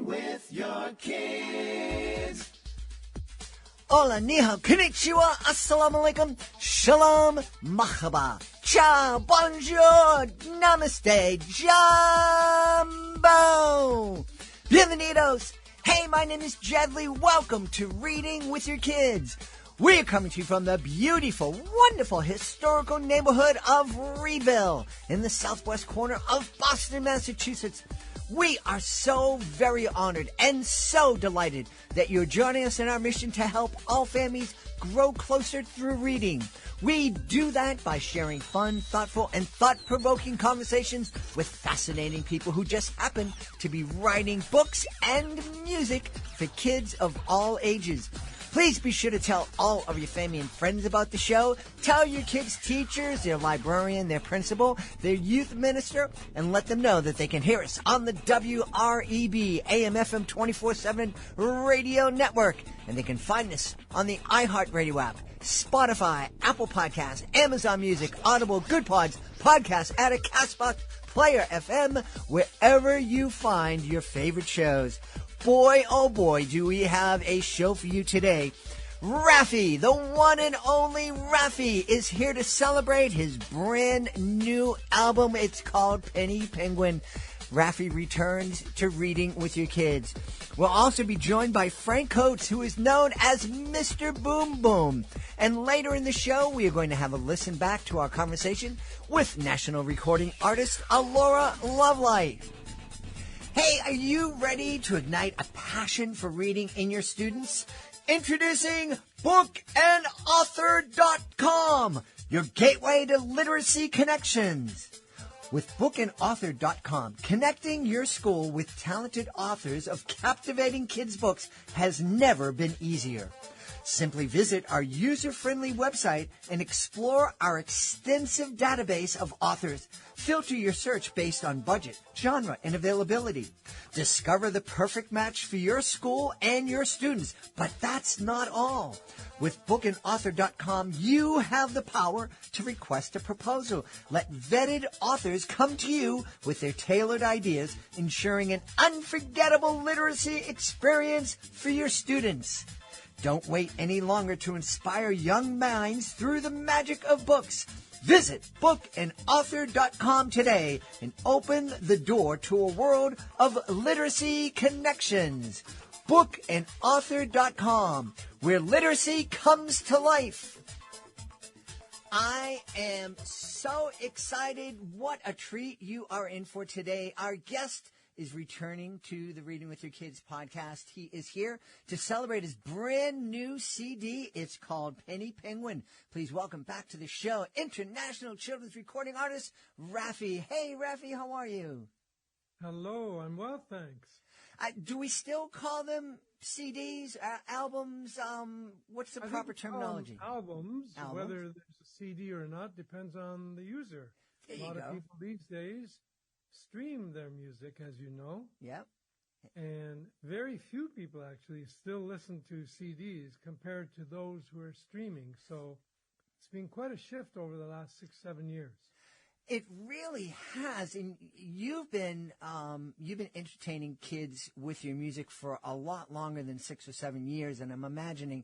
with your kids. Hola, ni hao, konnichiwa, assalamu alaikum, shalom, mahaba, ciao, bonjour, namaste, jumbo, bienvenidos. Hey, my name is Jedley. Welcome to Reading with Your Kids. We're coming to you from the beautiful, wonderful, historical neighborhood of Reedville in the southwest corner of Boston, Massachusetts. We are so very honored and so delighted that you're joining us in our mission to help all families grow closer through reading. We do that by sharing fun, thoughtful, and thought-provoking conversations with fascinating people who just happen to be writing books and music for kids of all ages. Please be sure to tell all of your family and friends about the show. Tell your kids' teachers, their librarian, their principal, their youth minister, and let them know that they can hear us on the WREB AM/FM 24/7 radio network. And they can find us on the iHeartRadio app, Spotify, Apple Podcasts, Amazon Music, Audible, Good Pods, Podcast Addict, Castbox, Player FM, wherever you find your favorite shows. Boy, oh boy, do we have a show for you today. Raffi, the one and only Raffi, is here to celebrate his brand new album. It's called Penny Penguin. Raffi returns to Reading with Your Kids. We'll also be joined by Frank Coates, who is known as Mr. Boom Boom. And later in the show, we are going to have a listen back to our conversation with national recording artist Alora Lovelight. Hey, are you ready to ignite a passion for reading in your students? Introducing bookandauthor.com, your gateway to literacy connections. With bookandauthor.com, connecting your school with talented authors of captivating kids' books has never been easier. Simply visit our user-friendly website and explore our extensive database of authors. Filter your search based on budget, genre, and availability. Discover the perfect match for your school and your students. But that's not all. With bookandauthor.com, you have the power to request a proposal. Let vetted authors come to you with their tailored ideas, ensuring an unforgettable literacy experience for your students. Don't wait any longer to inspire young minds through the magic of books. Visit bookandauthor.com today and open the door to a world of literacy connections. Bookandauthor.com, where literacy comes to life. I am so excited. What a treat you are in for today. Our guest is returning to the Reading with Your Kids podcast. He is here to celebrate his brand new CD. It's called Penny Penguin. Please welcome back to the show, international children's recording artist, Raffi. Hey, Raffi, how are you? Hello, I'm well, thanks. Do we still call them CDs, albums? What's the proper terminology? Albums. Whether there's a CD or not depends on the user. There a lot you of go. people these days stream their music, as you know. Yep. And very few people actually still listen to CDs compared to those who are streaming. So it's been quite a shift over the last 6-7 years. It really has, and you've been entertaining kids with your music for a lot longer than 6 or 7 years, and I'm imagining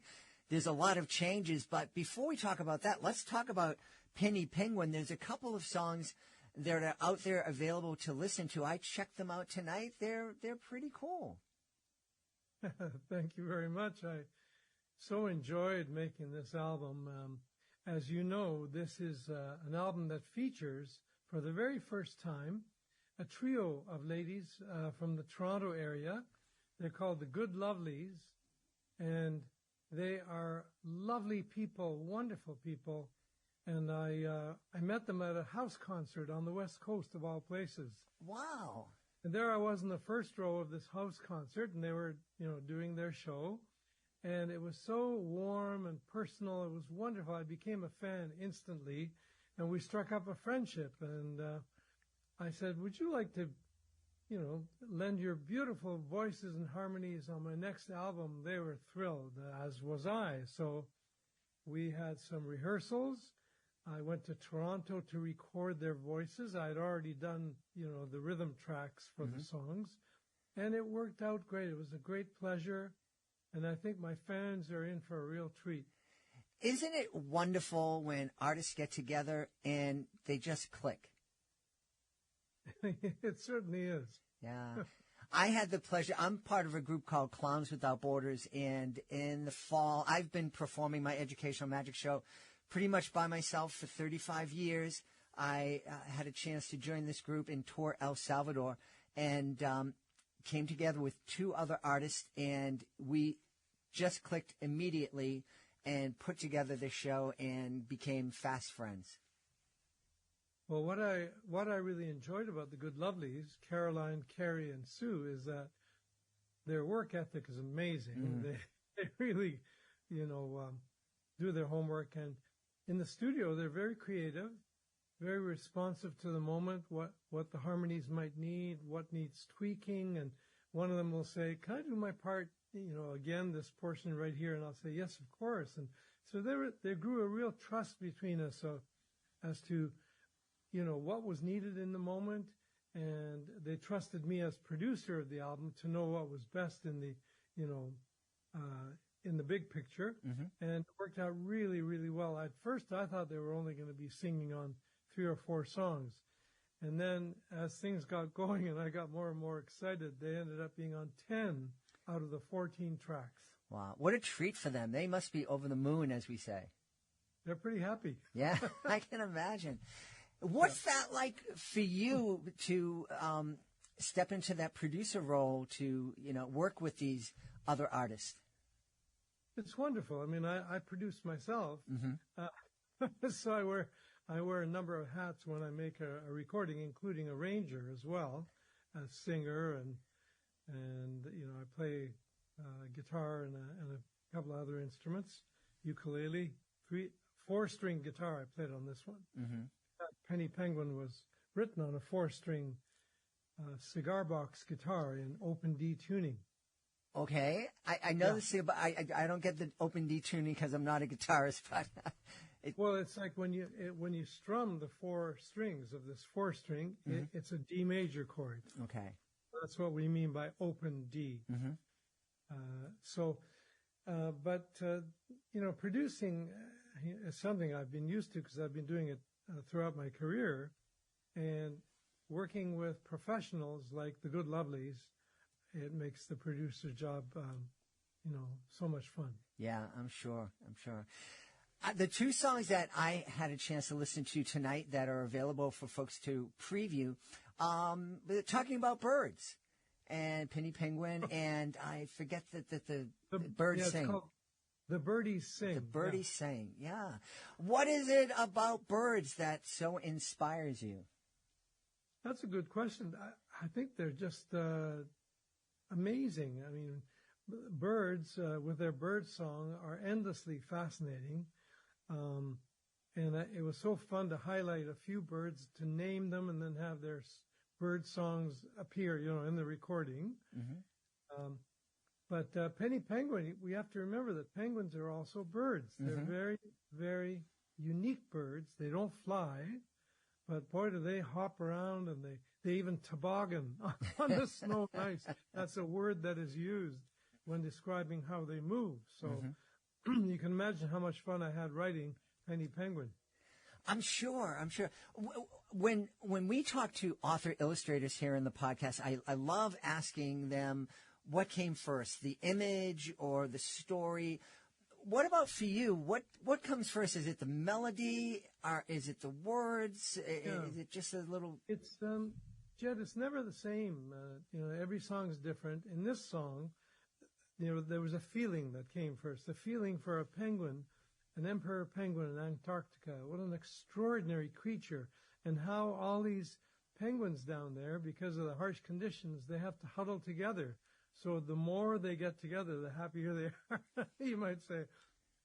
there's a lot of changes. But before we talk about that, let's talk about Penny Penguin. There's a couple of songs that are out there available to listen to. I checked them out tonight. They're pretty cool. Thank you very much. I so enjoyed making this album. As you know, this is an album that features, for the very first time, a trio of ladies from the Toronto area. They're called the Good Lovelies, and they are lovely people, wonderful people. And I met them at a house concert on the West Coast, of all places. Wow. And there I was in the first row of this house concert, and they were, doing their show. And it was so warm and personal. It was wonderful. I became a fan instantly, and we struck up a friendship. And I said, would you like to, lend your beautiful voices and harmonies on my next album? They were thrilled, as was I. So we had some rehearsals. I went to Toronto to record their voices. I had already done, the rhythm tracks for the songs. And it worked out great. It was a great pleasure. And I think my fans are in for a real treat. Isn't it wonderful when artists get together and they just click? It certainly is. Yeah. I had the pleasure. I'm part of a group called Clowns Without Borders, and in the fall, I've been performing my educational magic show pretty much by myself for 35 years. I had a chance to join this group and tour El Salvador, and came together with two other artists, and we just clicked immediately and put together the show and became fast friends. Well, what I really enjoyed about the Good Lovelies, Caroline, Carrie, and Sue, is that their work ethic is amazing. Mm. They really, do their homework. And in the studio, they're very creative, very responsive to the moment, what the harmonies might need, what needs tweaking. And one of them will say, can I do my part, again, this portion right here? And I'll say, yes, of course. And so there grew a real trust between us as to what was needed in the moment, and they trusted me as producer of the album to know what was best in the, in the big picture. Mm-hmm. And it worked out really, really well. At first, I thought they were only going to be singing on 3 or 4 songs. And then as things got going and I got more and more excited, they ended up being on 10 out of the 14 tracks. Wow. What a treat for them. They must be over the moon, as we say. They're pretty happy. Yeah, I can imagine. What's that like for you to step into that producer role to, work with these other artists? It's wonderful. I mean, I produce myself, Mm-hmm. so I wear a number of hats when I make a recording, including arranger as well, as singer, and I play guitar and a couple of other instruments, ukulele, 4-string guitar. I played on this one. Mm-hmm. Penny Penguin was written on a 4-string cigar box guitar in open D tuning. Okay. I know this, but I don't get the open D tuning because I'm not a guitarist, but well, it's like when you strum the 4 strings of this 4-string, mm-hmm. it's a D major chord. Okay. That's what we mean by open D. Mm-hmm. Producing is something I've been used to because I've been doing it throughout my career, and working with professionals like the Good Lovelies, it makes the producer job, so much fun. Yeah, I'm sure. The 2 songs that I had a chance to listen to tonight that are available for folks to preview, they're talking about birds and Penny Penguin, and I forget that the birds sing. The Birdies Sing. The Birdies Sing, yeah. What is it about birds that so inspires you? That's a good question. I think they're just amazing. I mean, birds with their bird song are endlessly fascinating. And it was so fun to highlight a few birds, to name them, and then have their bird songs appear, in the recording. Mm-hmm. But Penny Penguin, we have to remember that penguins are also birds. They're Mm-hmm. very, very unique birds. They don't fly, but boy, do they hop around, and they even toboggan on the snow and ice. That's a word that is used when describing how they move. So Mm-hmm. you can imagine how much fun I had writing Penny Penguin. I'm sure. When we talk to author illustrators here in the podcast, I love asking them what came first, the image or the story. What about for you? What comes first? Is it the melody, or is it the words? Yeah. Is it just a little? It's Jed, it's never the same. Every song is different. In this song, there was a feeling that came first. The feeling for a penguin, an emperor penguin in Antarctica. What an extraordinary creature, and how all these penguins down there, because of the harsh conditions, they have to huddle together. So the more they get together, the happier they are, you might say.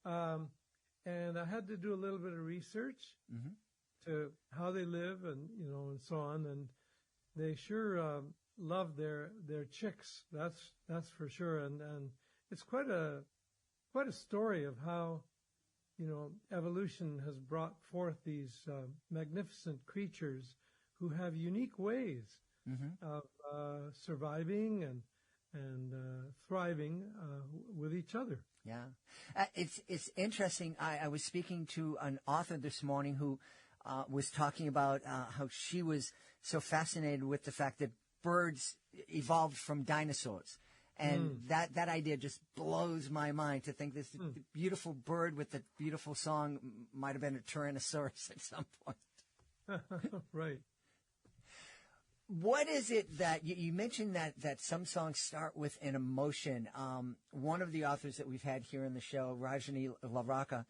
And I had to do a little bit of research Mm-hmm. to how they live, and so on. And they sure love their chicks. That's for sure. And it's quite a story of how evolution has brought forth these magnificent creatures who have unique ways of surviving and thriving with each other. Yeah. It's interesting. I was speaking to an author this morning who was talking about how she was so fascinated with the fact that birds evolved from dinosaurs. And that idea just blows my mind, to think this beautiful bird with the beautiful song might have been a Tyrannosaurus at some point. Right. What is it that you mentioned that some songs start with an emotion? One of the authors that we've had here in the show, Rajani Laraka,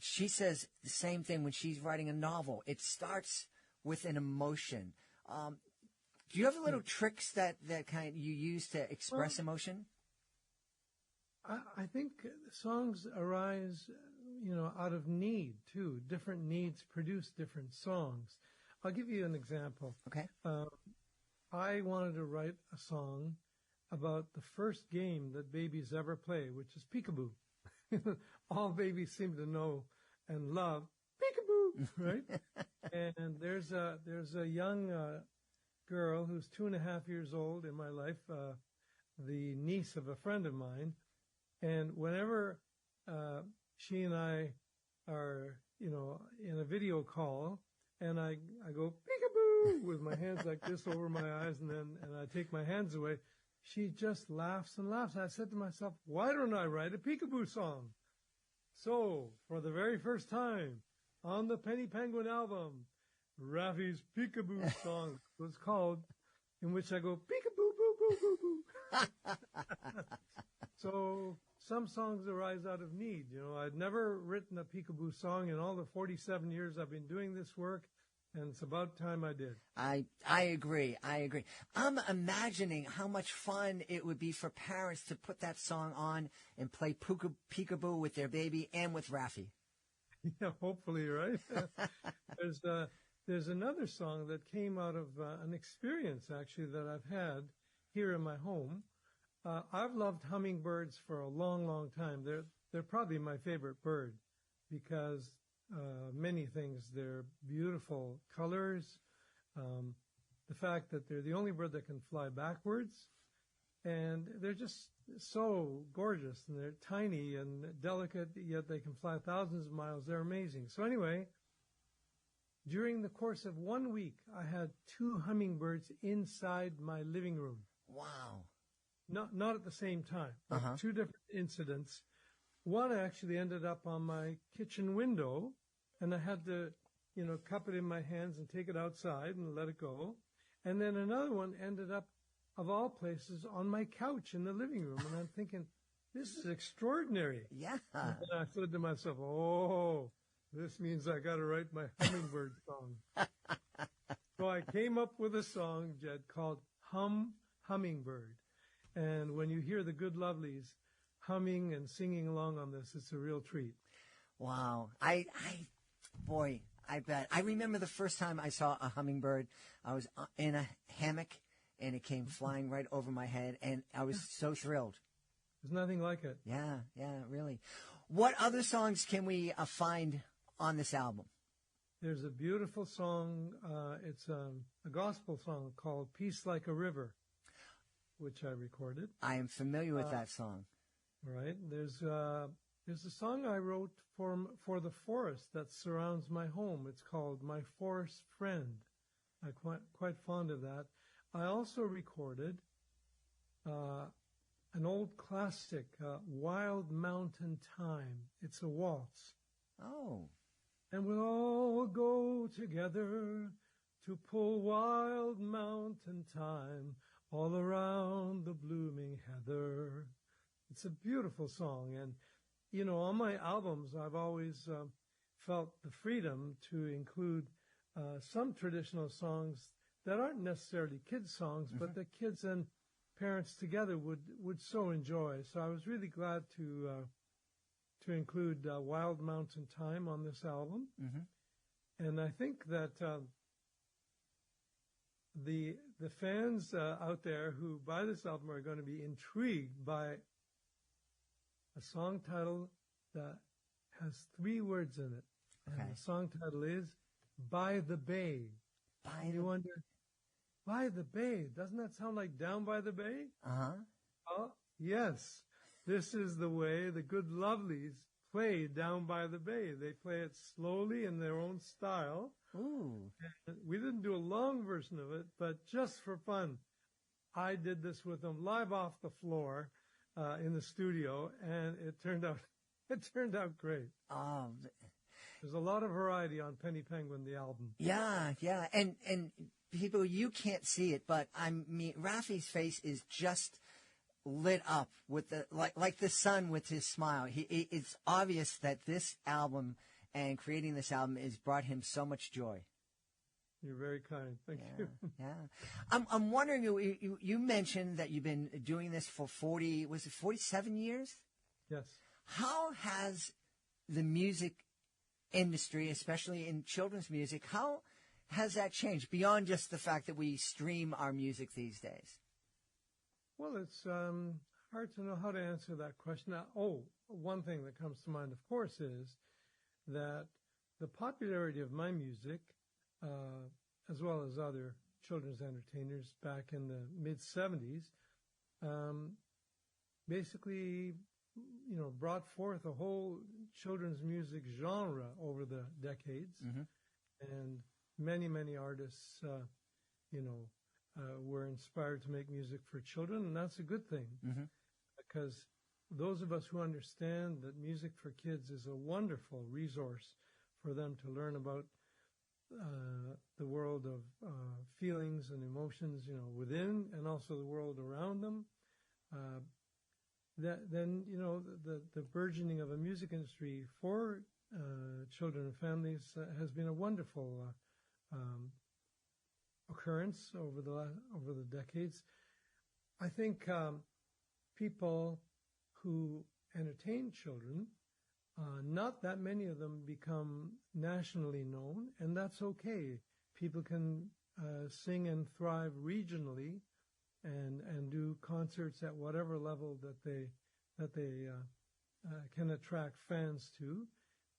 she says the same thing when she's writing a novel. It starts with an emotion. Do you have little tricks that you use to express emotion? I think songs arise, out of need too. Different needs produce different songs. I'll give you an example. Okay. I wanted to write a song about the first game that babies ever play, which is peekaboo. All babies seem to know and love peekaboo, right? And there's a young girl who's 2.5 years old in my life, the niece of a friend of mine, and whenever she and I are, in a video call, and I go peekaboo with my hands like this over my eyes, and I take my hands away, she just laughs and laughs. I said to myself, why don't I write a peekaboo song? So, for the very first time on the Penny Penguin album, Raffi's Peekaboo song was called, in which I go peekaboo boo boo boo boo. So some songs arise out of need. I'd never written a peekaboo song in all the 47 years I've been doing this work, and it's about time I did. I agree. I'm imagining how much fun it would be for parents to put that song on and play peekaboo with their baby and with Raffi. Yeah, hopefully, right? There's another song that came out of an experience, actually, that I've had here in my home. I've loved hummingbirds for a long, long time. They're probably my favorite bird because many things. They're beautiful colors, the fact that they're the only bird that can fly backwards, and they're just so gorgeous, and they're tiny and delicate, yet they can fly thousands of miles. They're amazing. So anyway, during the course of 1 week, I had 2 hummingbirds inside my living room. Wow. Not at the same time, but 2 different incidents. One actually ended up on my kitchen window, and I had to, cup it in my hands and take it outside and let it go. And then another one ended up, of all places, on my couch in the living room. And I'm thinking, this is extraordinary. Yeah. And then I said to myself, this means I got to write my hummingbird song. So I came up with a song, Jed, called Hummingbird. And when you hear the Good Lovelies humming and singing along on this, it's a real treat. Wow. I bet. I remember the first time I saw a hummingbird. I was in a hammock, and it came flying right over my head, and I was so thrilled. There's nothing like it. Yeah, really. What other songs can we find on this album? There's a beautiful song. It's a gospel song called Peace Like a River, which I recorded. I am familiar with that song. Right. There's a song I wrote for the forest that surrounds my home. It's called My Forest Friend. I'm quite fond of that. I also recorded an old classic, Wild Mountain Time. It's a waltz. Oh. And we'll all go together to pull Wild Mountain Time all around the blooming heather. It's a beautiful song. And, on my albums, I've always felt the freedom to include some traditional songs that aren't necessarily kids' songs, but that kids and parents together would so enjoy. So I was really glad to include Wild Mountain Time on this album. And I think that the fans out there who buy this album are going to be intrigued by a song title that has 3 words in it. And the song title is By the Bay. You wonder, By the Bay. Doesn't that sound like Down by the Bay? Uh-huh. Yes. This is the way the Good Lovelies play Down by the Bay. They play it slowly in their own style. Ooh. We didn't do a long version of it, but just for fun, I did this with them live off the floor in the studio, and it turned out great. There's a lot of variety on Penny Penguin, the album. Yeah, yeah. And people, you can't see it, but Raffi's face is just lit up with like the sun with his smile. It's obvious that this album and creating this album has brought him so much joy. You're very kind. Thank you. Yeah. I'm wondering, you mentioned that you've been doing this for 47 years? Yes. How has the music industry, especially in children's music, how has that changed beyond just the fact that we stream our music these days? Well, it's hard to know how to answer that question. One thing that comes to mind, of course, is that the popularity of my music, as well as other children's entertainers back in the mid-'70s, basically, brought forth a whole children's music genre over the decades. Mm-hmm. And many, many artists, were inspired to make music for children, and that's a good thing. Mm-hmm. Because those of us who understand that music for kids is a wonderful resource for them to learn about the world of feelings and emotions, within and also the world around them. Then the burgeoning of a music industry for children and families has been a wonderful occurrence over the decades. I think people who entertain children, not that many of them become nationally known, and that's okay. People can sing and thrive regionally, and do concerts at whatever level that they can attract fans to.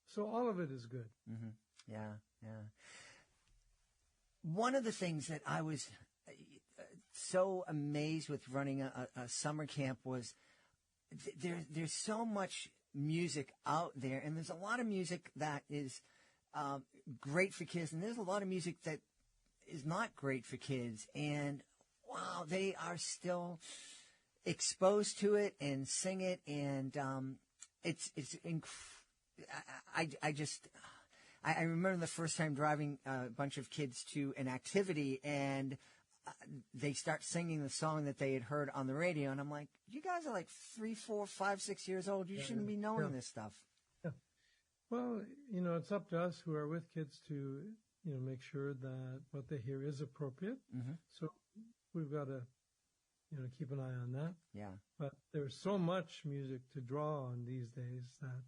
So all of it is good. Mm-hmm. Yeah, yeah. One of the things that I was so amazed with running a summer camp was there's so much music out there, and there's a lot of music that is great for kids, and there's a lot of music that is not great for kids, and wow, they are still exposed to it and sing it, and I remember the first time driving a bunch of kids to an activity, and they start singing the song that they had heard on the radio, and I'm like, you guys are like 3, 4, 5, 6 years old. You shouldn't be knowing this stuff. Yeah. Well, it's up to us who are with kids to, make sure that what they hear is appropriate. Mm-hmm. So we've got to, keep an eye on that. Yeah. But there's so much music to draw on these days that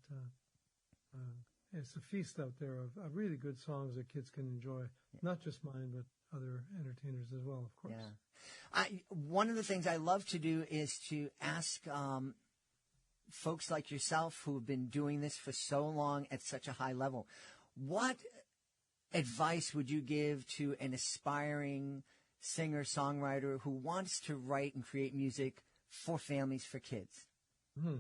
it's a feast out there of really good songs that kids can enjoy. Yeah. Not just mine, but other entertainers as well, of course. Yeah. One of the things I love to do is to ask folks like yourself who have been doing this for so long at such a high level, what advice would you give to an aspiring singer-songwriter who wants to write and create music for families, for kids? Mm-hmm.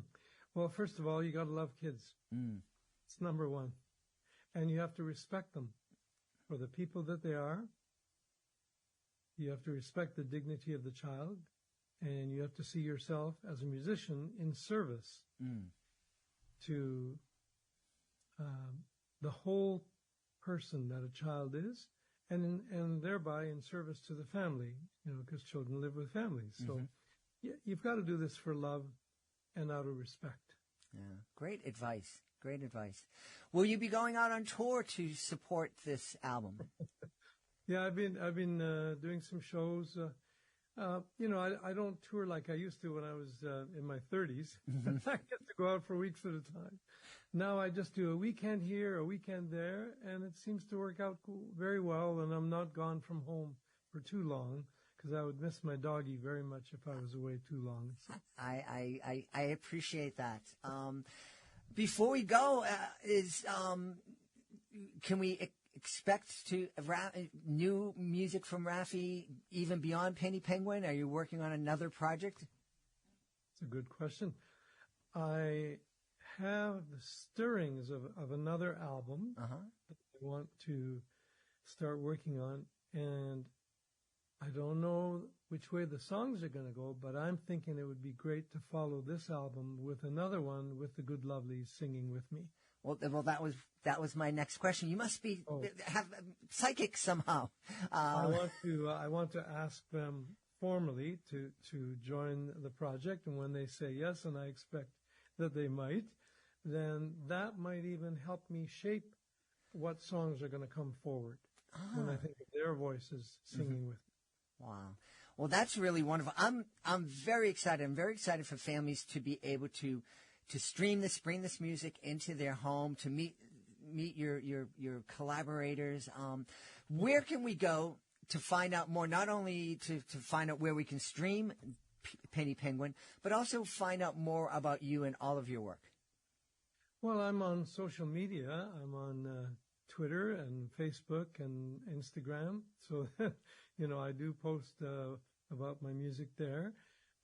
Well, first of all, you got to love kids. Mm. It's number one. And you have to respect them for the people that they are. You have to respect the dignity of the child. And you have to see yourself as a musician in service to the whole person that a child is, and thereby in service to the family, because children live with families. Mm-hmm. So you've got to do this for love and out of respect. Yeah, great advice. Great advice. Will you be going out on tour to support this album? Yeah, I've been doing some shows. I don't tour like I used to when I was in my 30s. Mm-hmm. I get to go out for weeks at a time. Now I just do a weekend here, a weekend there, and it seems to work out very well, and I'm not gone from home for too long, because I would miss my doggie very much if I was away too long. So. I appreciate that. Before we go, can we expect new music from Raffi even beyond Penny Penguin? Are you working on another project? It's a good question. I have the stirrings of another album that I want to start working on, and I don't know which way the songs are going to go, but I'm thinking it would be great to follow this album with another one with the Good Lovelies singing with me. Well, that was my next question. You must be have psychic somehow. I want to ask them formally to join the project, and when they say yes, and I expect that they might, then that might even help me shape what songs are going to come forward when I think of their voices singing with me. Wow. Well, that's really wonderful. I'm very excited. I'm very excited for families to be able to stream this, bring this music into their home, to meet your collaborators. Where can we go to find out more? Not only to find out where we can stream Penny Penguin, but also find out more about you and all of your work. Well, I'm on social media. I'm on Twitter and Facebook and Instagram. So, I do post about my music there.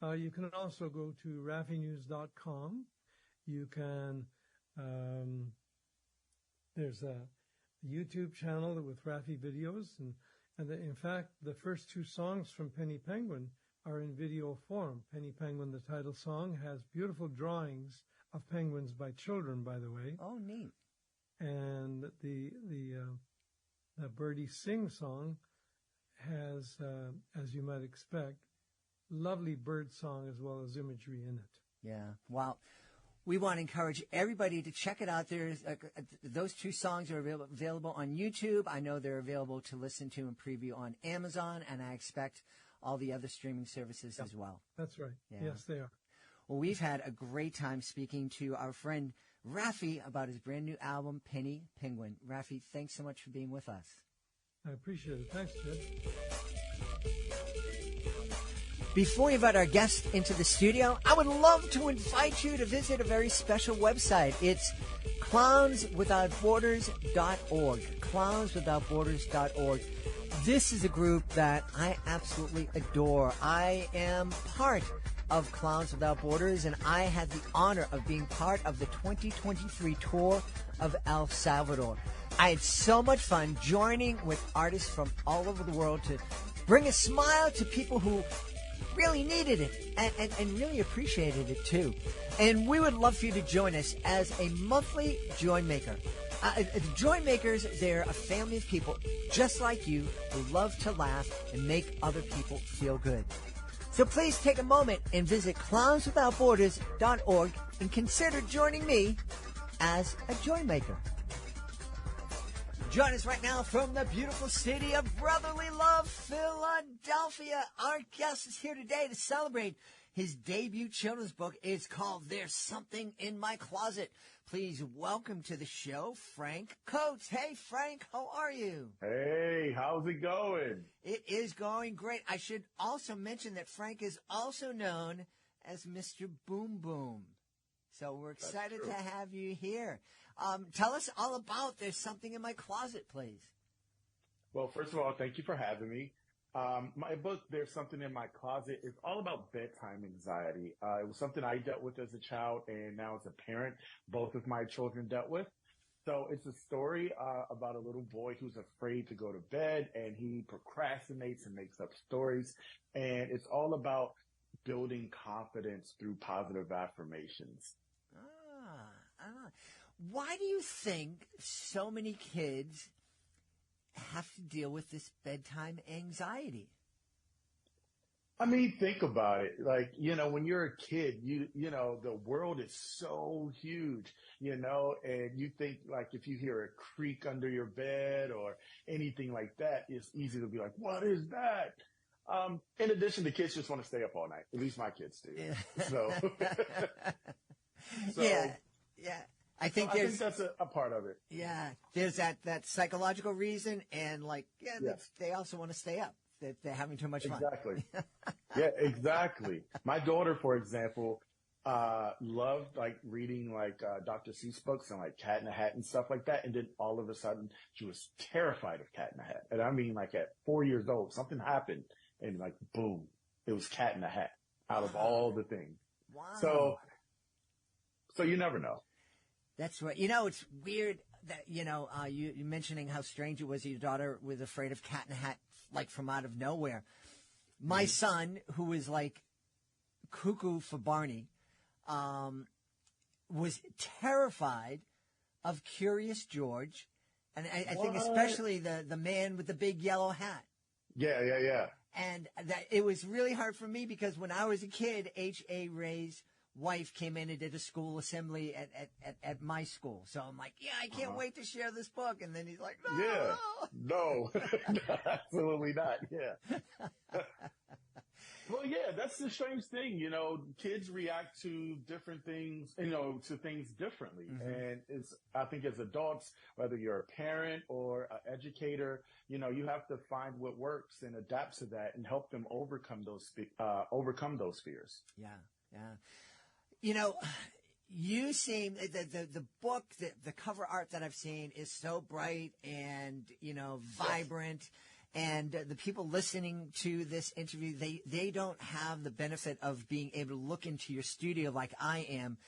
You can also go to raffinews.com. You can, there's a YouTube channel with Raffi videos. And in fact, the first two songs from Penny Penguin are in video form. Penny Penguin, the title song, has beautiful drawings of penguins by children, by the way. Oh, neat. And the Birdie Sing song has, as you might expect, lovely bird song as well as imagery in it. Yeah. Well, we want to encourage everybody to check it out. There's those two songs are available on YouTube. I know they're available to listen to and preview on Amazon, and I expect all the other streaming services as well. That's right. Yeah. Yes, they are. Well, we've had a great time speaking to our friend Raffi about his brand new album, Penny Penguin. Raffi, thanks so much for being with us. I appreciate it. Thanks, Jed. Before we invite our guest into the studio, I would love to invite you to visit a very special website. It's clownswithoutborders.org. Clownswithoutborders.org. This is a group that I absolutely adore. I am part of Clowns Without Borders, and I had the honor of being part of the 2023 tour of El Salvador. I had so much fun joining with artists from all over the world to bring a smile to people who really needed it and really appreciated it too. And we would love for you to join us as a monthly Joy Maker. The Joy Makers, they're a family of people just like you who love to laugh and make other people feel good. So please take a moment and visit clownswithoutborders.org and consider joining me as a Joy Maker. Join us right now from the beautiful city of brotherly love, Philadelphia. Our guest is here today to celebrate his debut children's book. It's called There's Something in My Closet. Please welcome to the show, Frank Coates. Hey, Frank, how are you? Hey, how's it going? It is going great. I should also mention that Frank is also known as Mr. Boom Boom. So we're excited to have you here. Tell us all about There's Something in My Closet, please. Well, first of all, thank you for having me. My book, There's Something in My Closet, is all about bedtime anxiety. It was something I dealt with as a child, and now as a parent, both of my children dealt with. So it's a story about a little boy who's afraid to go to bed, and he procrastinates and makes up stories. And it's all about building confidence through positive affirmations. Why do you think so many kids have to deal with this bedtime anxiety? I mean, think about it. Like, when you're a kid, the world is so huge, and you think like if you hear a creak under your bed or anything like that, it's easy to be like, what is that? In addition, the kids just want to stay up all night. At least my kids do. Yeah. So, yeah. I think that's a part of it. Yeah. There's that psychological reason, and they also want to stay up. They're having too much fun. Exactly. Yeah, exactly. My daughter, for example, loved like reading like Dr. Seuss books and like Cat in the Hat and stuff like that. And then all of a sudden she was terrified of Cat in the Hat. And I mean, like at 4 years old, something happened and like, boom, it was Cat in the Hat out of all the things. Wow. So you never know. That's right. You know, it's weird that, you mentioning how strange it was your daughter was afraid of Cat in the Hat, like from out of nowhere. My son, who is like cuckoo for Barney, was terrified of Curious George. And I think especially the man with the big yellow hat. Yeah. And that it was really hard for me because when I was a kid, H.A. Ray's wife came in and did a school assembly at my school. So I'm like, I can't wait to share this book. And then he's like, no. Yeah. No, absolutely not. Yeah. Well, yeah, that's the strange thing. Kids react to different things, to things differently. Mm-hmm. And I think as adults, whether you're a parent or an educator, you have to find what works and adapt to that and help them overcome those fears. Yeah. You seem the book, the cover art that I've seen is so bright and, vibrant. And the people listening to this interview, they don't have the benefit of being able to look into your studio like I am,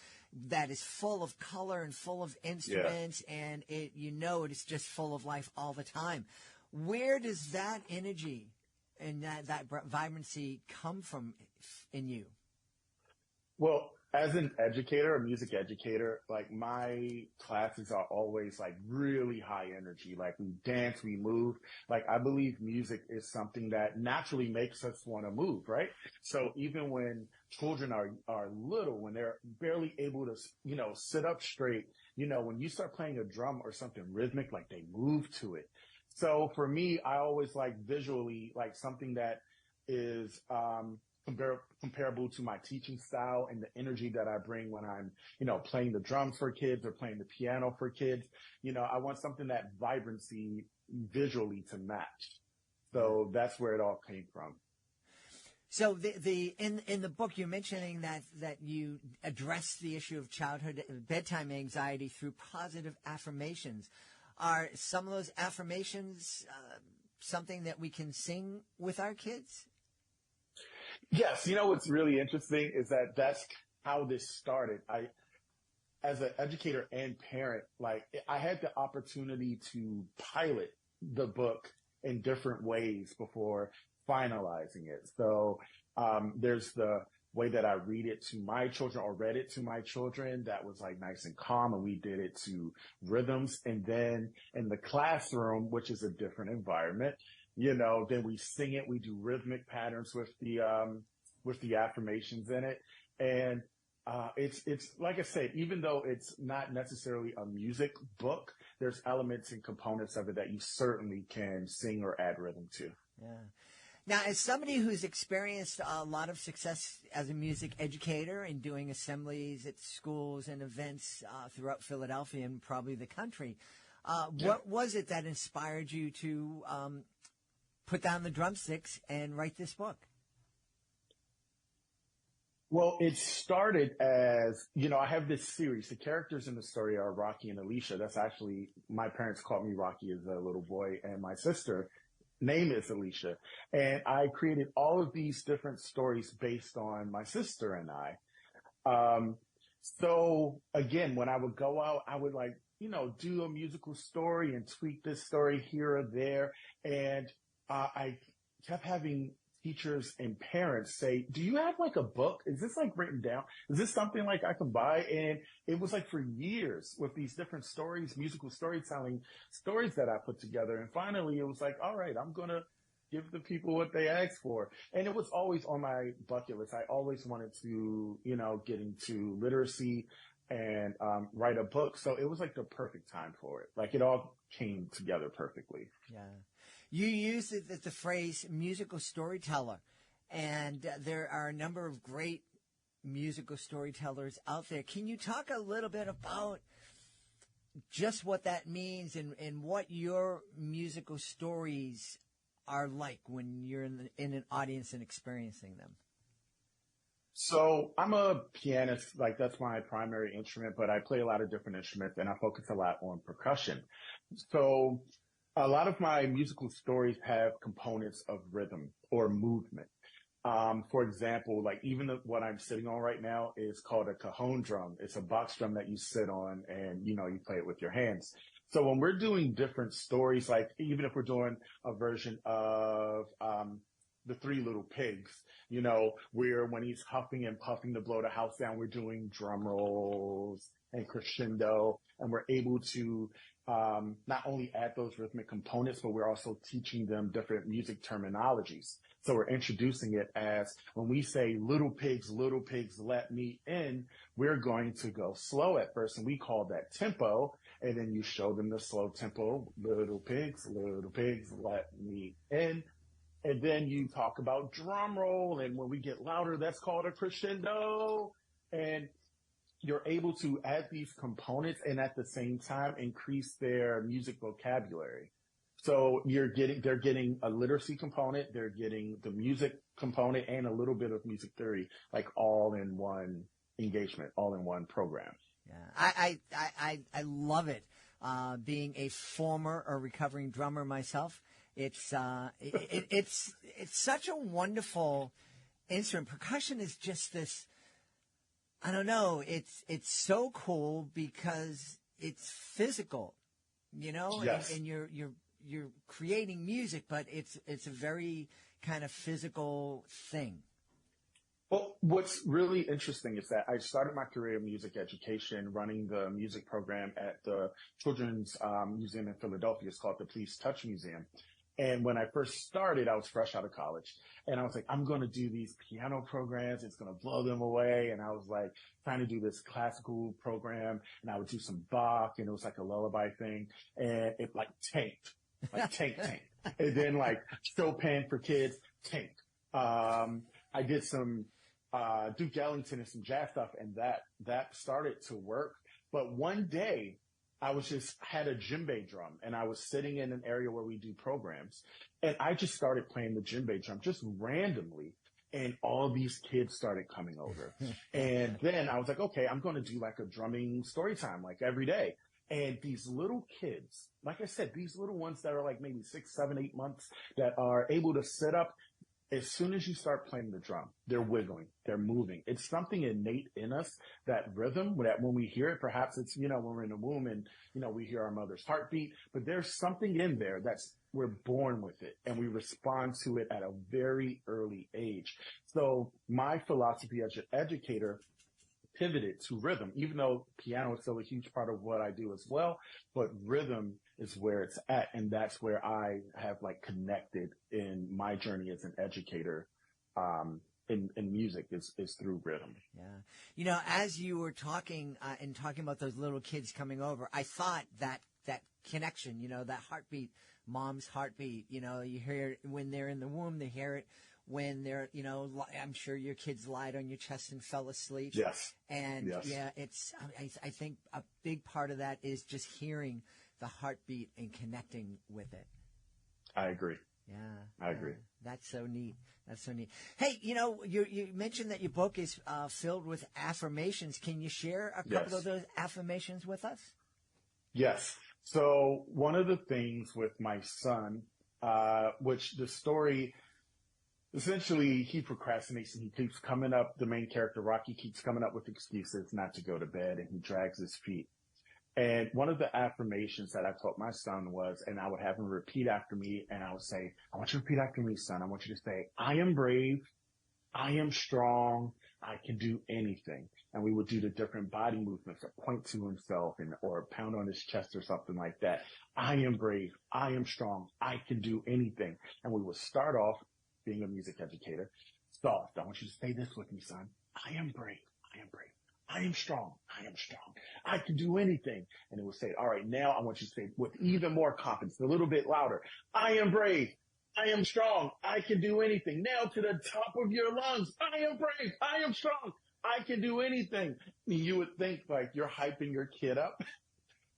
that is full of color and full of instruments, and it is just full of life all the time. Where does that energy and that vibrancy come from in you? Well, as an educator, a music educator, like my classes are always like really high energy. Like we dance, we move. Like I believe music is something that naturally makes us want to move, right? So even when children are little, when they're barely able to, sit up straight, when you start playing a drum or something rhythmic, like they move to it. So for me, I always like visually like something that is, comparable to my teaching style and the energy that I bring when I'm, playing the drums for kids or playing the piano for kids. I want something that vibrancy visually to match. So that's where it all came from. So in the book, you're mentioning that you address the issue of childhood bedtime anxiety through positive affirmations. Are some of those affirmations something that we can sing with our kids? Yes. What's really interesting is that that's how this started. As an educator and parent, like I had the opportunity to pilot the book in different ways before finalizing it. So, there's the way that I read it to my children or read it to my children that was like nice and calm, and we did it to rhythms. And then in the classroom, which is a different environment, then we sing it. We do rhythmic patterns with the affirmations in it. And, it's like I said, even though it's not necessarily a music book, there's elements and components of it that you certainly can sing or add rhythm to. Yeah. Now, as somebody who's experienced a lot of success as a music educator and doing assemblies at schools and events throughout Philadelphia and probably the country, what was it that inspired you to put down the drumsticks and write this book? Well, it started as, I have this series. The characters in the story are Rocky and Alicia. That's actually, my parents called me Rocky as a little boy, and my sister name is Alicia. And I created all of these different stories based on my sister and I. So again, when I would go out, I would do a musical story and tweak this story here or there. And I kept having teachers and parents say, do you have like a book? Is this like written down? Is this something like I can buy? And it was like for years with these different stories, musical storytelling stories that I put together. And finally it was like, all right, I'm going to give the people what they asked for. And it was always on my bucket list. I always wanted to, get into literacy and write a book. So it was like the perfect time for it. Like it all came together perfectly. Yeah. You use the phrase musical storyteller, and there are a number of great musical storytellers out there. Can you talk a little bit about just what that means and what your musical stories are like when you're in an audience and experiencing them? So I'm a pianist, like that's my primary instrument, but I play a lot of different instruments and I focus a lot on percussion. So a lot of my musical stories have components of rhythm or movement. For example, like even what I'm sitting on right now is called a cajon drum. It's a box drum that you sit on and, you play it with your hands. So when we're doing different stories, like even if we're doing a version of, the Three Little Pigs, where when he's huffing and puffing to blow the house down, we're doing drum rolls and crescendo, and we're able to not only add those rhythmic components, but we're also teaching them different music terminologies. So we're introducing it as when we say little pigs, let me in, we're going to go slow at first, and we call that tempo. And then you show them the slow tempo, little pigs, let me in. And then you talk about drum roll. And when we get louder, that's called a crescendo. And you're able to add these components and at the same time increase their music vocabulary. So they're getting a literacy component, they're getting the music component and a little bit of music theory, like all in one engagement, all in one program. Yeah, I love it. Being a former or recovering drummer myself, it's such a wonderful instrument. Percussion is just this. I don't know. It's so cool because it's physical, Yes. and you're creating music, but it's a very kind of physical thing. Well, what's really interesting is that I started my career in music education running the music program at the Children's Museum in Philadelphia. It's called the Please Touch Museum. And when I first started, I was fresh out of college. And I was like, I'm going to do these piano programs. It's going to blow them away. And I was like trying to do this classical program. And I would do some Bach. And it was like a lullaby thing. And it tanked. And then Chopin for kids, tanked. I did some Duke Ellington and some jazz stuff. And that started to work. But one day, I had a djembe drum and I was sitting in an area where we do programs and I just started playing the djembe drum just randomly. And all these kids started coming over. And then I was like, okay, I'm going to do like a drumming story time, like every day. And these little kids, like I said, these little ones that are like maybe 6, 7, 8 months that are able to sit up. As soon as you start playing the drum, they're wiggling, they're moving. It's something innate in us, that rhythm, that when we hear it, perhaps it's, when we're in the womb and, we hear our mother's heartbeat, but there's something in there we're born with it and we respond to it at a very early age. So my philosophy as an educator pivoted to rhythm, even though piano is still a huge part of what I do as well, but rhythm is where it's at. And that's where I have connected in my journey as an educator, in music is through rhythm. Yeah. As you were talking, and talking about those little kids coming over, I thought that connection, that heartbeat, mom's heartbeat, you hear it when they're in the womb, they hear it when they're, I'm sure your kids lied on your chest and fell asleep. Yes. And yes. I think a big part of that is just hearing the heartbeat and connecting with it. I agree. Yeah. I agree. That's so neat. Hey, you mentioned that your book is filled with affirmations. Can you share a couple of those affirmations with us? Yes. So one of the things with my son, which the story, essentially he procrastinates and he keeps coming up, the main character, Rocky, keeps coming up with excuses not to go to bed and he drags his feet. And one of the affirmations that I taught my son was, and I would have him repeat after me, and I would say, I want you to repeat after me, son. I want you to say, I am brave, I am strong, I can do anything. And we would do the different body movements, or point to himself or pound on his chest or something like that. I am brave, I am strong, I can do anything. And we would start off, being a music educator, soft. I want you to say this with me, son. I am brave, I am brave. I am strong. I am strong. I can do anything. And it would say, all right, now I want you to say with even more confidence, a little bit louder. I am brave. I am strong. I can do anything. Now to the top of your lungs. I am brave. I am strong. I can do anything. You would think you're hyping your kid up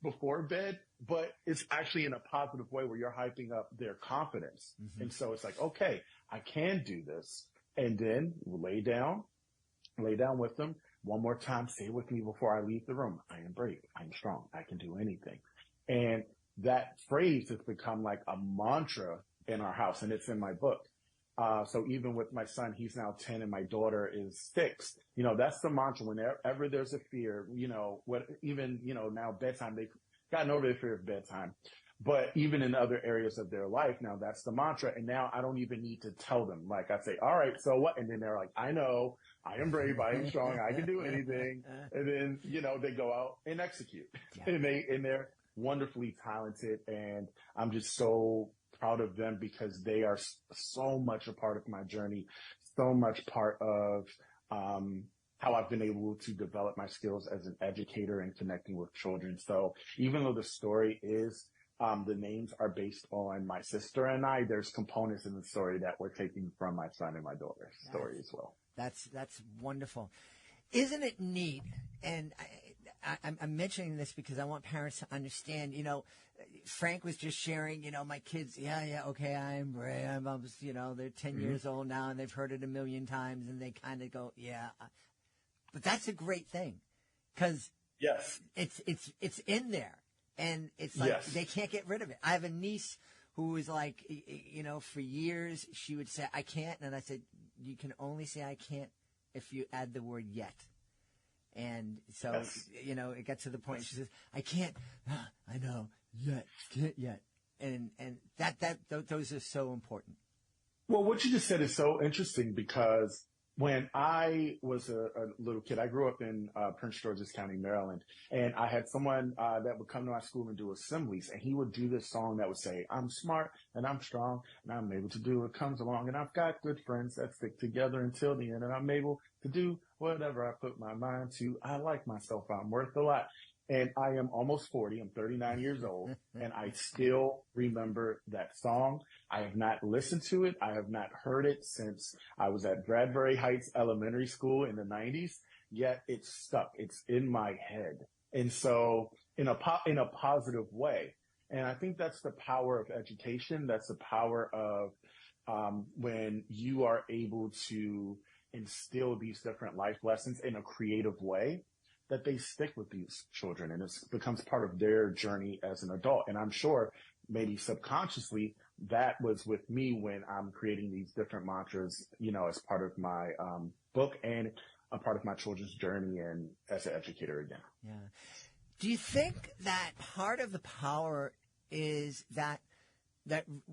before bed, but it's actually in a positive way where you're hyping up their confidence. Mm-hmm. And so it's okay, I can do this. And then lay down. lay down with them. One more time, say it with me before I leave the room. I am brave. I'm strong. I can do anything. And that phrase has become like a mantra in our house, and it's in my book. So even with my son, he's now 10 and my daughter is 6. That's the mantra. Whenever there's a fear, now bedtime, they've gotten over the fear of bedtime. But even in other areas of their life, now that's the mantra. And now I don't even need to tell them. Like I say, all right, so what? And then they're like, I know, I am brave, I am strong, I can do anything. And then, they go out and execute. Yeah. And they're wonderfully talented. And I'm just so proud of them because they are so much a part of my journey, so much part of, how I've been able to develop my skills as an educator and connecting with children. So even though the story is, the names are based on my sister and I, there's components in the story that we're taking from my son and my daughter's story as well. That's wonderful. Isn't it neat? And I'm mentioning this because I want parents to understand, Frank was just sharing, my kids, okay, I'm brave. They're 10 years old now and they've heard it a million times and they kind of go, yeah. But that's a great thing because yes, it's in there. And it's like they can't get rid of it. I have a niece who was like, for years she would say, I can't. And I said, you can only say I can't if you add the word yet. And so, it got to the point. She says, I can't. I know yet, can't yet. And those are so important. Well, what you just said is so interesting because when I was a little kid, I grew up in Prince George's County, Maryland, and I had someone that would come to my school and do assemblies, and he would do this song that would say, I'm smart and I'm strong and I'm able to do what comes along, and I've got good friends that stick together until the end, and I'm able to do whatever I put my mind to. I like myself. I'm worth a lot. And I am almost 40. I'm 39 years old, and I still remember that song. I have not listened to it. I have not heard it since I was at Bradbury Heights Elementary School in the 90s, yet it's stuck. It's in my head. And so in a positive way. And I think that's the power of education. That's the power of when you are able to instill these different life lessons in a creative way, that they stick with these children and it becomes part of their journey as an adult. And I'm sure maybe subconsciously that was with me when I'm creating these different mantras, as part of my book and a part of my children's journey and as an educator again. Yeah. Do you think that part of the power is that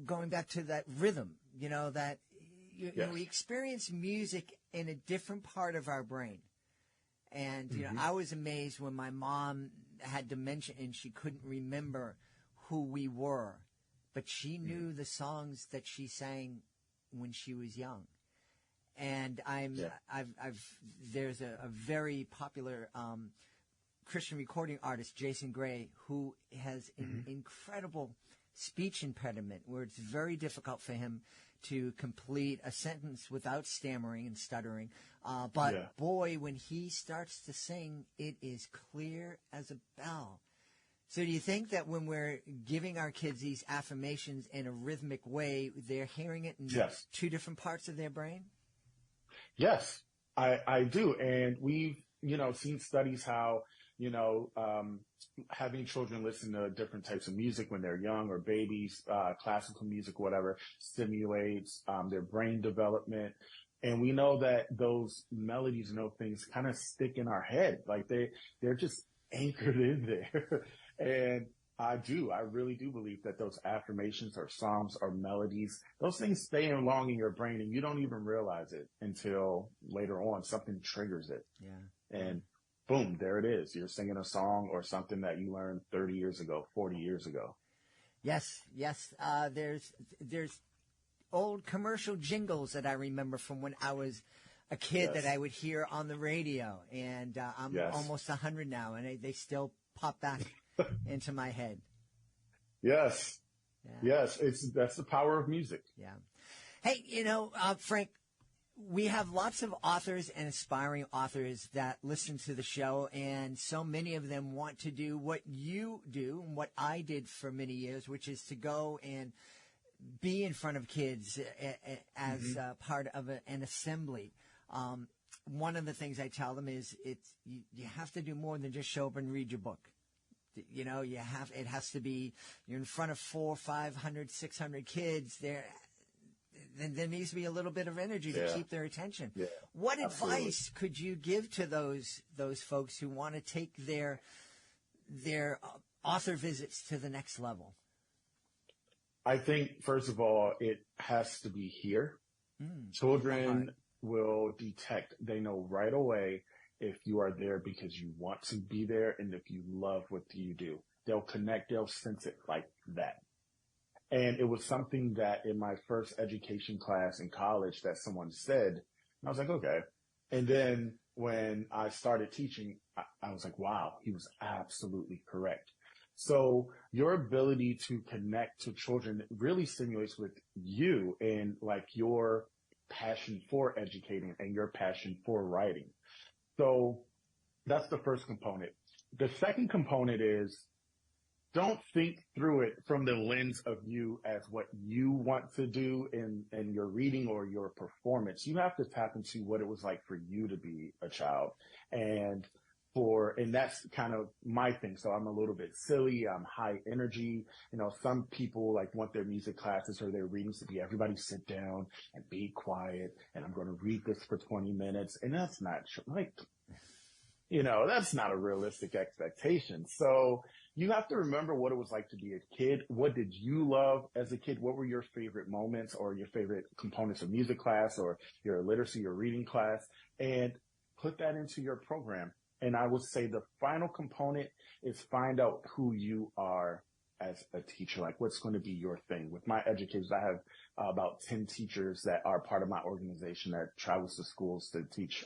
going back to that rhythm, that we experience music in a different part of our brain? And, I was amazed when my mom had dementia and she couldn't remember who we were, but she knew the songs that she sang when she was young. And there's a very popular, Christian recording artist, Jason Gray, who has an incredible speech impediment where it's very difficult for him to complete a sentence without stammering and stuttering. But boy, when he starts to sing, it is clear as a bell. So do you think that when we're giving our kids these affirmations in a rhythmic way, they're hearing it in two different parts of their brain? Yes, I do. And we've, seen studies how, having children listen to different types of music when they're young or babies, classical music, whatever, stimulates their brain development. And we know that those melodies and those things kind of stick in our head. Like they're just anchored in there. And I really do believe that those affirmations or songs or melodies, those things stay long in your brain and you don't even realize it until later on something triggers it. Yeah. And boom, there it is. You're singing a song or something that you learned 30 years ago, 40 years ago. Yes. There's old commercial jingles that I remember from when I was a kid that I would hear on the radio. And I'm almost 100 now, and they still pop back into my head. Yes. Yeah. Yes. That's the power of music. Yeah. Hey, Frank, we have lots of authors and aspiring authors that listen to the show, and so many of them want to do what you do and what I did for many years, which is to go and be in front of kids as part of an assembly. one of the things I tell them is you have to do more than just show up and read your book. You know, it has to be, you're in front of 400, 500, 600 kids there. Then there needs to be a little bit of energy to keep their attention. Yeah, what advice could you give to those folks who want to take their author visits to the next level? I think, first of all, it has to be here. Children will detect, they know right away if you are there because you want to be there and if you love what you do. They'll connect, they'll sense it like that. And it was something that in my first education class in college that someone said, and I was like, okay. And then when I started teaching, I was like, wow, he was absolutely correct. So your ability to connect to children really stimulates with you and like your passion for educating and your passion for writing. So that's the first component. The second component is don't think through it from the lens of you as what you want to do in your reading or your performance. You have to tap into what it was like for you to be a child. And that's kind of my thing. So I'm a little bit silly. I'm high energy. You know, some people like want their music classes or their readings to be everybody sit down and be quiet. And I'm going to read this for 20 minutes. And that's not like, you know, that's not a realistic expectation. So you have to remember what it was like to be a kid. What did you love as a kid? What were your favorite moments or your favorite components of music class or your literacy or reading class? And put that into your program. And I would say the final component is find out who you are as a teacher, like what's going to be your thing. With my educators, I have about 10 teachers that are part of my organization that travels to schools to teach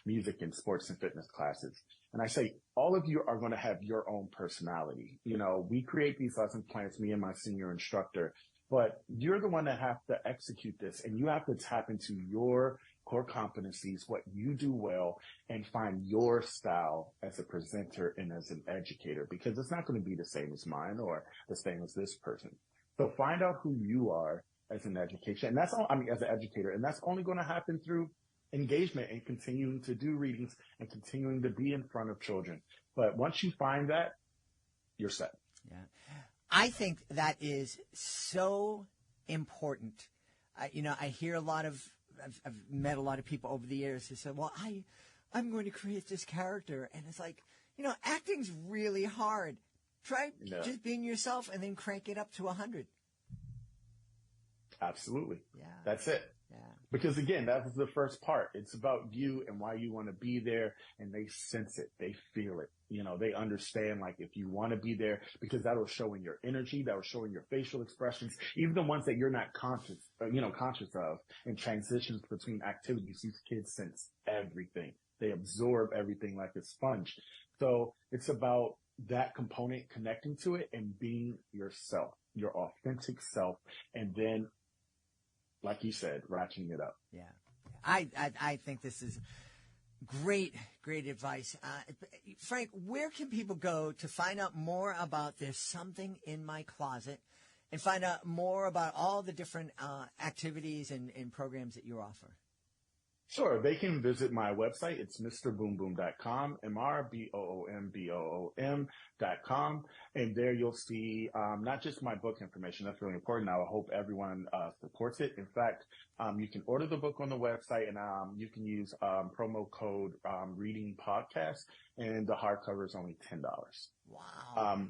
music and sports and fitness classes. And I say, all of you are going to have your own personality. You know, we create these lesson plans, me and my senior instructor, but you're the one that have to execute this and you have to tap into your core competencies, what you do well, and find your style as a presenter and as an educator, because it's not going to be the same as mine or the same as this person. So find out who you are as an education, and that's all, as an educator, and that's only going to happen through engagement and continuing to do readings and continuing to be in front of children. But once you find that, you're set. Yeah. I think that is so important. I hear I've met a lot of people over the years who said, well, I'm going to create this character. And it's like, acting's really hard. Try just being yourself and then crank it up to 100. Absolutely. Yeah. That's it. Yeah. Because again, that was the first part. It's about you and why you want to be there, and they sense it. They feel it. They understand, like, if you want to be there, because that will show in your energy, that will show in your facial expressions, even the ones that you're not conscious of, and transitions between activities. These kids sense everything. They absorb everything like a sponge. So it's about that component, connecting to it and being yourself, your authentic self, and then, like you said, ratcheting it up. Yeah. I think this is great advice. Frank, where can people go to find out more about There's Something in My Closet and find out more about all the different activities and programs that you offer? Sure. They can visit my website. It's MrBoomBoom.com, MrBoom.com. And there you'll see not just my book information. That's really important. I hope everyone supports it. In fact, you can order the book on the website, and you can use promo code Reading Podcast, and the hardcover is only $10. Wow.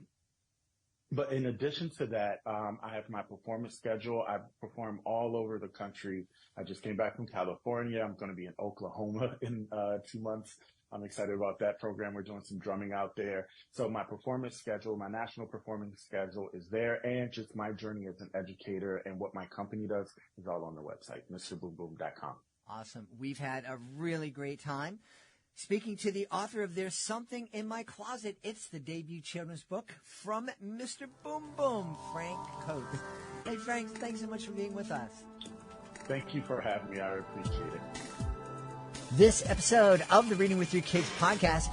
But in addition to that, I have my performance schedule. I perform all over the country. I just came back from California. I'm going to be in Oklahoma in 2 months. I'm excited about that program. We're doing some drumming out there. So my performance schedule, my national performance schedule is there, and just my journey as an educator and what my company does is all on the website, MrBoomBoom.com. Awesome. We've had a really great time speaking to the author of There's Something in My Closet. It's the debut children's book from Mr. Boom Boom, Frank Coates. Hey, Frank, thanks so much for being with us. Thank you for having me. I appreciate it. This episode of the Reading with Your Kids podcast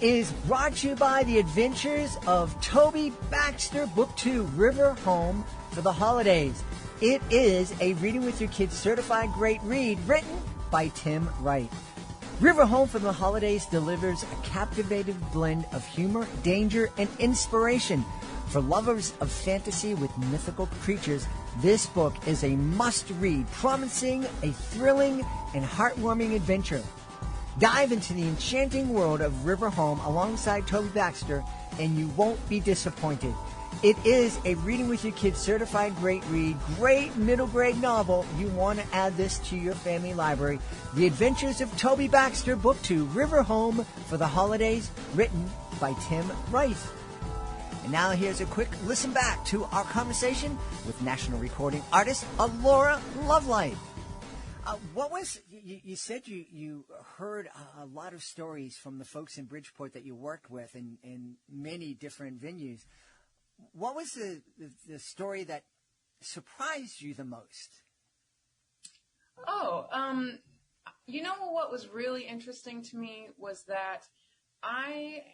is brought to you by The Adventures of Toby Baxter, Book 2, River Home for the Holidays. It is a Reading with Your Kids certified great read written by Tim Wright. River Home for the Holidays delivers a captivating blend of humor, danger, and inspiration. For lovers of fantasy with mythical creatures, this book is a must-read, promising a thrilling and heartwarming adventure. Dive into the enchanting world of River Home alongside Toby Baxter, and you won't be disappointed. It is a Reading with Your Kids certified great read, great middle grade novel. You want to add this to your family library. The Adventures of Toby Baxter, Book 2, River Home for the Holidays, written by Tim Rice. And now here's a quick listen back to our conversation with national recording artist Laura Lovelight. You said you heard a lot of stories from the folks in Bridgeport that you worked with in many different venues. What was the story that surprised you the most? What was really interesting to me was that I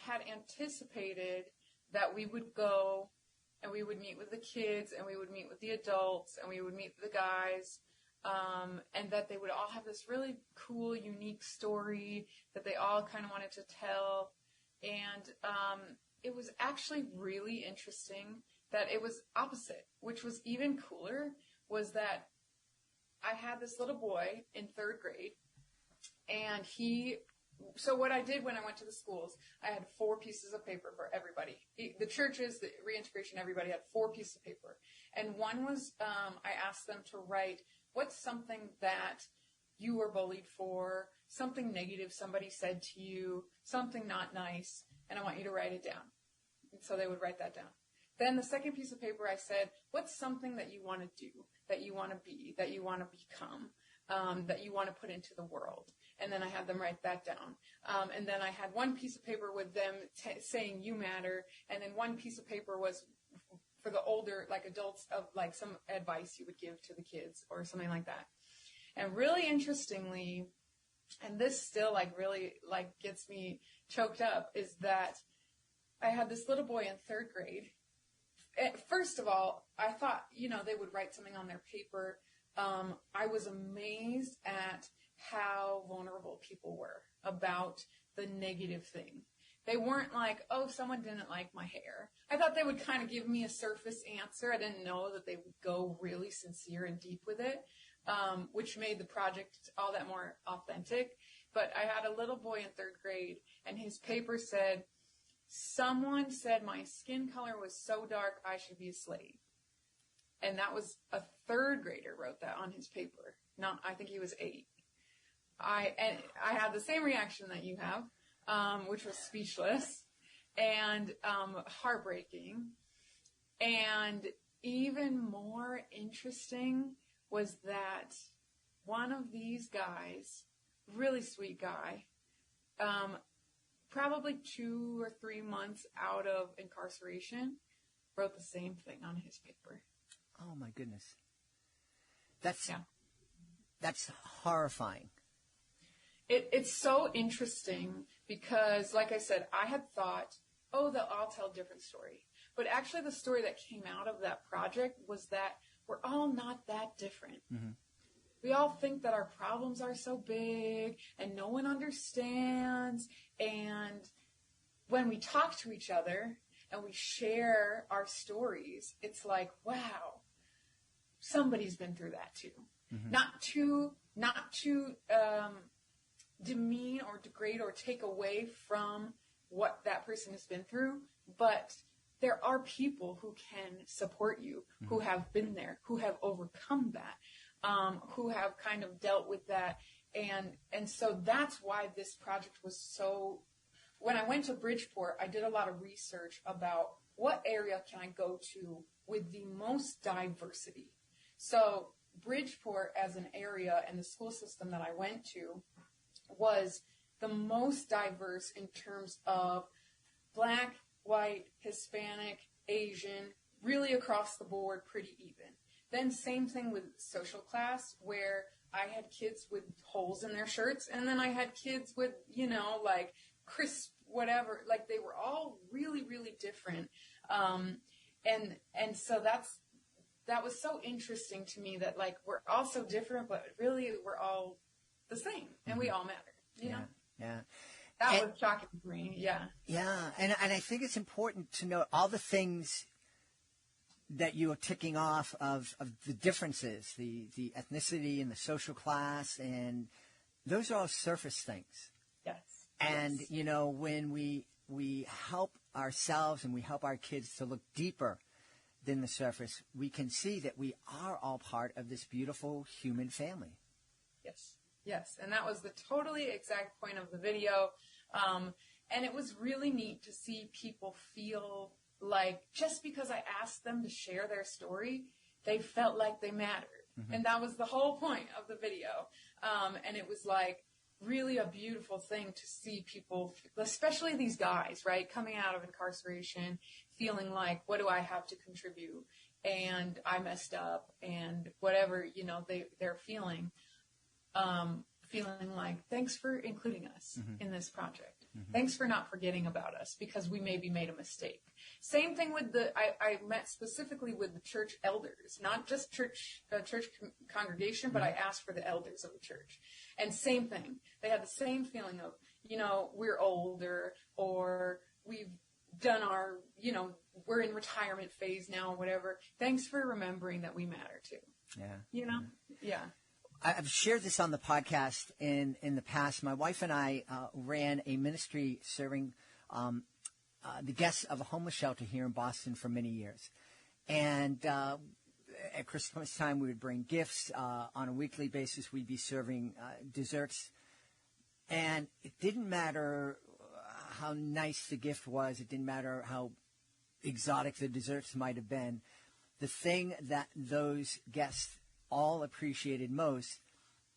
had anticipated that we would go and we would meet with the kids and we would meet with the adults and we would meet with the guys, and that they would all have this really cool, unique story that they all kind of wanted to tell. And it was actually really interesting that it was opposite, which was even cooler, was that I had this little boy in 3rd grade, and so what I did when I went to the schools, I had 4 pieces of paper for everybody. The churches, the reintegration, everybody had 4 pieces of paper. And one was, I asked them to write, what's something that you were bullied for, something negative somebody said to you, something not nice, and I want you to write it down. And so they would write that down. Then the second piece of paper, I said, what's something that you want to do, that you want to be, that you want to become, that you want to put into the world? And then I had them write that down. And then I had one piece of paper with them saying, you matter. And then one piece of paper was for the older, like adults, of like some advice you would give to the kids or something like that. And really interestingly, and this still like really like gets me choked up, is that I had this little boy in 3rd grade. First of all, I thought, they would write something on their paper. I was amazed at how vulnerable people were about the negative thing. They weren't like, oh, someone didn't like my hair. I thought they would kind of give me a surface answer. I didn't know that they would go really sincere and deep with it, which made the project all that more authentic. But I had a little boy in 3rd grade, and his paper said, someone said my skin color was so dark I should be a slave. And that was a 3rd grader wrote that on his paper. I think he was 8. I had the same reaction that you have, which was speechless and heartbreaking. And even more interesting was that one of these guys, really sweet guy, probably 2 or 3 months out of incarceration, wrote the same thing on his paper. Oh my goodness. That's horrifying. It's so interesting because, like I said, I had thought, they'll all tell a different story. But actually the story that came out of that project was that we're all not that different. Mm-hmm. We all think that our problems are so big and no one understands. And when we talk to each other and we share our stories, it's like, wow, somebody's been through that too. Mm-hmm. Not to demean or degrade or take away from what that person has been through, but there are people who can support you, mm-hmm. who have been there, who have overcome that, who have kind of dealt with that. And so that's why this project was so, when I went to Bridgeport, I did a lot of research about what area can I go to with the most diversity. So Bridgeport as an area and the school system that I went to was the most diverse in terms of Black, white, Hispanic, Asian, really across the board, pretty even. Then same thing with social class, where I had kids with holes in their shirts, and then I had kids with, like crisp whatever, like they were all really, really different. And so that was so interesting to me, that like we're all so different, but really we're all the same, and we all matter. You know? Yeah. That was shocking for me. Yeah. Yeah, and I think it's important to note all the things that you are ticking off of the differences, the ethnicity and the social class, and those are all surface things. Yes. And, yes. you know, when we help ourselves and we help our kids to look deeper than the surface, we can see that we are all part of this beautiful human family. Yes. Yes. And that was the totally exact point of the video. And it was really neat to see people feel like just because I asked them to share their story, they felt like they mattered. Mm-hmm. And that was the whole point of the video. And it was like really a beautiful thing to see people, especially these guys, right, coming out of incarceration, feeling like, what do I have to contribute? And I messed up and whatever, you know, they're feeling. Feeling like, thanks for including us in this project. Mm-hmm. Thanks for not forgetting about us because we maybe made a mistake. Same thing with I met specifically with the church elders, not just church congregation, but I asked for the elders of the church. And same thing. They had the same feeling of, you know, we're older or we've done our, you know, we're in retirement phase now or whatever. Thanks for remembering that we matter too. Yeah. You know? Yeah. I've shared this on the podcast in the past. My wife and I ran a ministry serving the guests of a homeless shelter here in Boston for many years. And at Christmas time, we would bring gifts. On a weekly basis, we'd be serving desserts. And it didn't matter how nice the gift was. It didn't matter how exotic the desserts might have been. The thing that those guests all appreciated most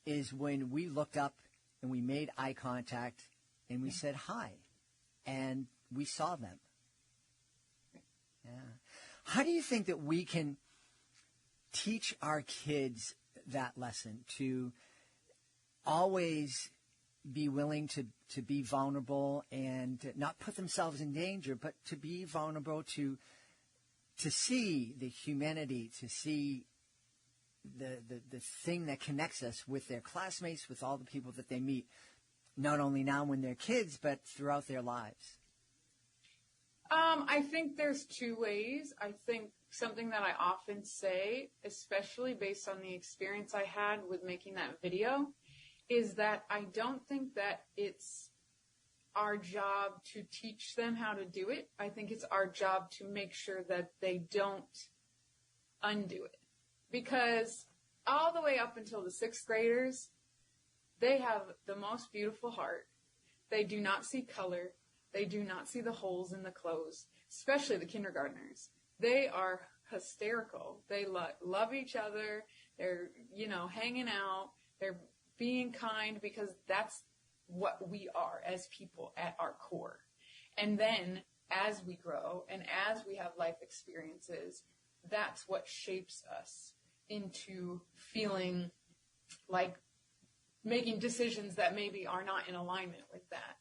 is when we looked up and we made eye contact and we said hi and we saw them. Yeah. How do you think that we can teach our kids that lesson to always be willing to be vulnerable and not put themselves in danger, but to be vulnerable, to see the humanity, to see the thing that connects us with their classmates, with all the people that they meet, not only now when they're kids, but throughout their lives? I think there's two ways. I think something that I often say, especially based on the experience I had with making that video, is that I don't think that it's our job to teach them how to do it. I think it's our job to make sure that they don't undo it. Because all the way up until the sixth graders, they have the most beautiful heart. They do not see color. They do not see the holes in the clothes, especially the kindergartners. They are hysterical. They love each other. They're, you know, hanging out. They're being kind because that's what we are as people at our core. And then as we grow and as we have life experiences, that's what shapes us into feeling like making decisions that maybe are not in alignment with that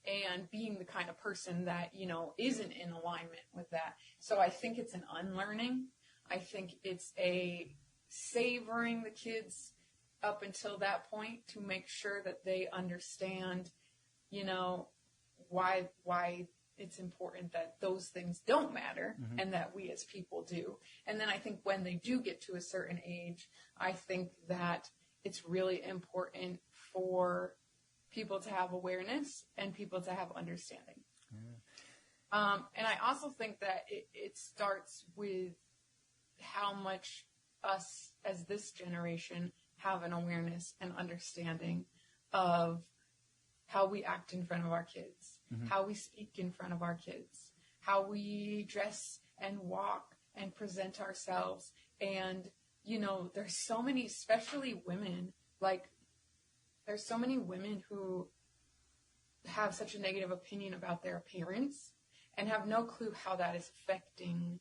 and being the kind of person that, you know, isn't in alignment with that. So I think it's an unlearning. I think it's a savoring the kids up until that point to make sure that they understand, you know, why it's important that those things don't matter and that we as people do. And then I think when they do get to a certain age, I think that it's really important for people to have awareness and people to have understanding. And I also think that it starts with how much us as this generation have an awareness and understanding of how we act in front of our kids, how we speak in front of our kids, how we dress and walk and present ourselves. And, you know, there's so many, especially women, like there's so many women who have such a negative opinion about their appearance and have no clue how that is affecting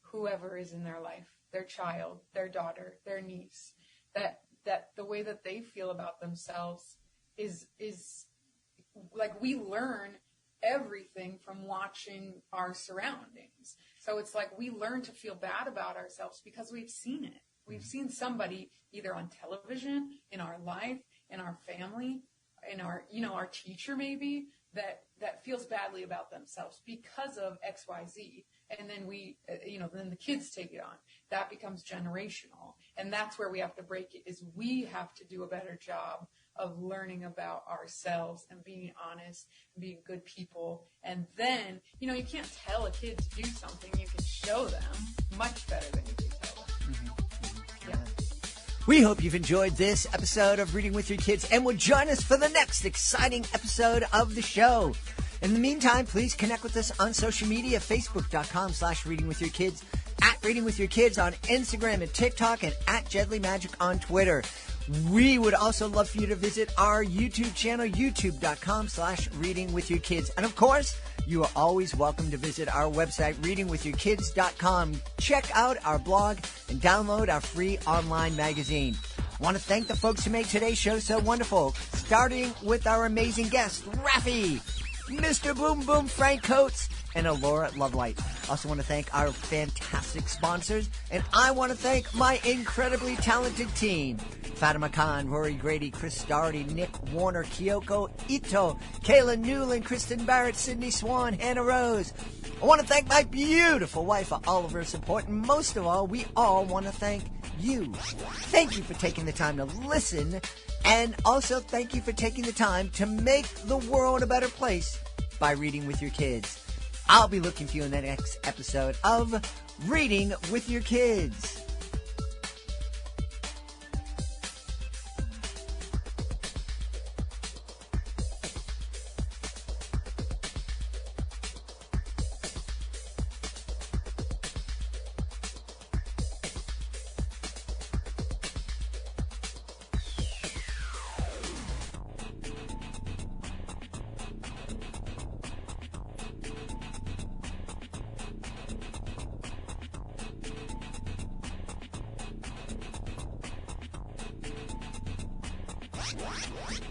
whoever is in their life, their child, their daughter, their niece, that the way that they feel about themselves is like we learn everything from watching our surroundings. So it's like we learn to feel bad about ourselves because we've seen it. We've seen somebody either on television, in our life, in our family, in our, our teacher maybe, that feels badly about themselves because of XYZ. And then then the kids take it on. That becomes generational. And that's where we have to break it, is we have to do a better job of learning about ourselves and being honest and being good people. And then, you can't tell a kid to do something. You can show them much better than you can tell them. Yeah. We hope you've enjoyed this episode of Reading with Your Kids and will join us for the next exciting episode of the show. In the meantime, please connect with us on social media, facebook.com/readingwithyourkids, @readingwithyourkids on Instagram and TikTok, and @JedleyMagic on Twitter. We would also love for you to visit our YouTube channel, youtube.com/readingwithyourkids. And of course, you are always welcome to visit our website, readingwithyourkids.com. Check out our blog and download our free online magazine. I want to thank the folks who made today's show so wonderful, starting with our amazing guest, Raffi, Mr. Boom Boom Frank Coates, and Laura Lovelight. Also want to thank our fantastic sponsors, and I want to thank my incredibly talented team: Fatima Khan, Rory Grady, Chris Doherty, Nick Warner, Kyoko Ito, Kayla Newland, Kristen Barrett, Sydney Swan, Hannah Rose. I want to thank my beautiful wife for all of her support, and most of all, we all want to thank you. Thank you for taking the time to listen, and also thank you for taking the time to make the world a better place by reading with your kids. I'll be looking for you in the next episode of Reading with Your Kids. What?